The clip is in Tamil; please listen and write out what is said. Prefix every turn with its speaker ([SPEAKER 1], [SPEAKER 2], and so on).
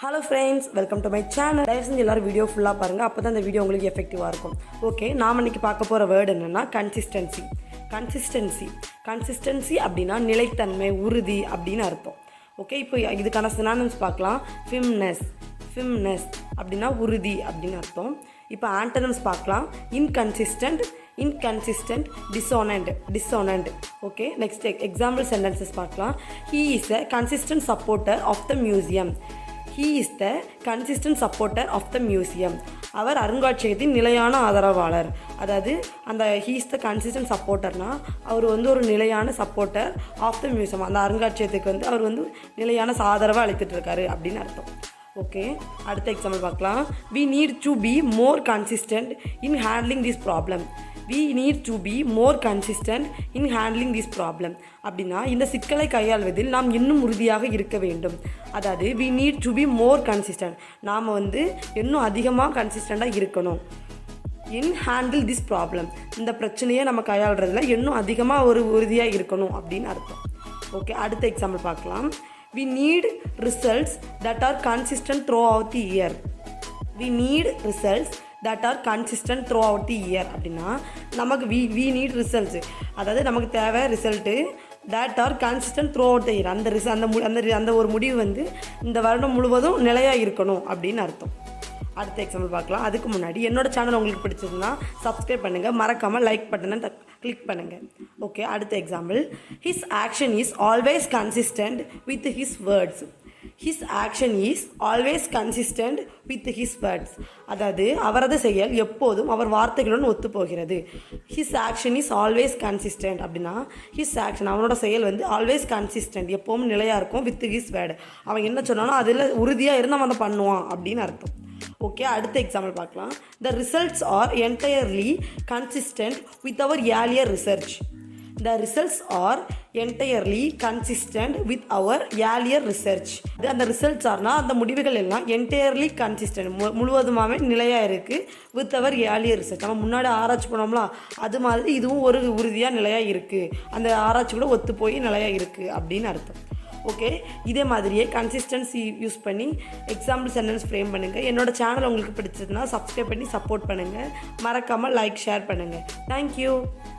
[SPEAKER 1] Hello friends, welcome to my channel. தயவு செஞ்சு எல்லாரும் வீடியோ ஃபுல்லாக பாருங்கள், அப்போ தான் இந்த வீடியோ உங்களுக்கு எஃபெக்டிவாக இருக்கும். ஓகே, நாம் இன்றைக்கி பார்க்க போகிற வேர்டு என்னென்னா கன்சிஸ்டன்சி அப்படின்னா நிலைத்தன்மை, உறுதி அப்படின்னு அர்த்தம். ஓகே, இப்போ இதுக்கான synonyms பார்க்கலாம். ஃபிம்னஸ் அப்படின்னா உறுதி அப்படின்னு அர்த்தம். இப்போ antonyms பார்க்கலாம். Inconsistent, dissonant. Okay, next example sentences பார்க்கலாம். He is a consistent supporter of the museum. அவர் அருங்காட்சியகத்தின் நிலையான ஆதரவாளர். அதாவது அந்த he is the consistent supporterனா அவர் ஒரு நிலையான சப்போர்ட்டர் ஆஃப் த மியூசியம். அந்த அருங்காட்சியகத்துக்கு அவர் நிலையான ஆதரவை அளித்துட்டு இருக்காரு அப்படின்னு அர்த்தம். ஓகே, அடுத்த எக்ஸாம்பிள் பார்க்கலாம். We need to be more consistent in handling this problem. அப்படின்னா இந்த சிக்கலை கையாள்வதில் நாம் இன்னும் உறுதியாக இருக்க வேண்டும். அதாவது we need to be more consistent, நாம் இன்னும் அதிகமாக கன்சிஸ்டண்ட்டாக இருக்கணும். in handle this problem, இந்த பிரச்சனையை நம்ம கையாளுறதுல இன்னும் அதிகமாக உறுதியாக இருக்கணும் அப்படின்னு அர்த்தம். ஓகே, அடுத்த எக்ஸாம்பிள் பார்க்கலாம். We need results that are consistent throughout the year. அப்படின்னா நமக்கு we need results, அதாவது நமக்கு தேவை result that are consistent throughout the year. அந்த ஒரு முடிவு இந்த வருடம் முழுவதும் நிலையாக இருக்கணும் அப்படின்னு அர்த்தம். அடுத்த எக்ஸாம்பிள் பார்க்கலாம். அதுக்கு முன்னாடி என்னோட சேனல் உங்களுக்கு பிடிச்சிருந்தா சப்ஸ்கிரைப் பண்ணுங்கள், மறக்காமல் லைக் பட்டனை கிளிக் பண்ணுங்கள். ஓகே, அடுத்த example. His action is always consistent with his words. அதாவது அவரது செயல் எப்போதும் அவர் வார்த்தைகளுடன் ஒத்து போகிறது. His action is always consistent அப்படின்னா அவனோட செயல் ஆல்வேஸ் கன்சிஸ்டன்ட், எப்போவும் நிலையாக இருக்கும். வித் ஹிஸ் வேர்டு, அவன் என்ன சொன்னாலும் அதில் உறுதியாக இருந்து அவன் அதை பண்ணுவான் அப்படின்னு அர்த்தம். ஓகே, அடுத்த எக்ஸாம்பிள் பார்க்கலாம். The results are entirely consistent with our earlier research. அந்த ரிசல்ட்ஸ் ஆர்னா அந்த முடிவுகள் எல்லாம் என்டையர்லி கன்சிஸ்டன்ட், முழுவதுமாகவே நிலையாக இருக்குது. வித் அவர் ஏர்லியர் ரிசர்ச், நம்ம முன்னாடி ஆராய்ச்சி பண்ணோம்ல அது மாதிரி இதுவும் ஒரு உறுதியாக நிலையாக இருக்குது, அந்த ஆராய்ச்சி கூட ஒத்து போய் நிலையாக இருக்குது அப்படின்னு அர்த்தம். ஓகே, இதே மாதிரியே கன்சிஸ்டன்சி யூஸ் பண்ணி எக்ஸாம்பிள் சென்டென்ஸ் ஃப்ரேம் பண்ணுங்கள். என்னோடய சேனல் உங்களுக்கு பிடிச்சதுன்னா சப்ஸ்கிரைப் பண்ணி சப்போர்ட் பண்ணுங்கள், மறக்காமல் லைக் ஷேர் பண்ணுங்கள். தேங்க்யூ.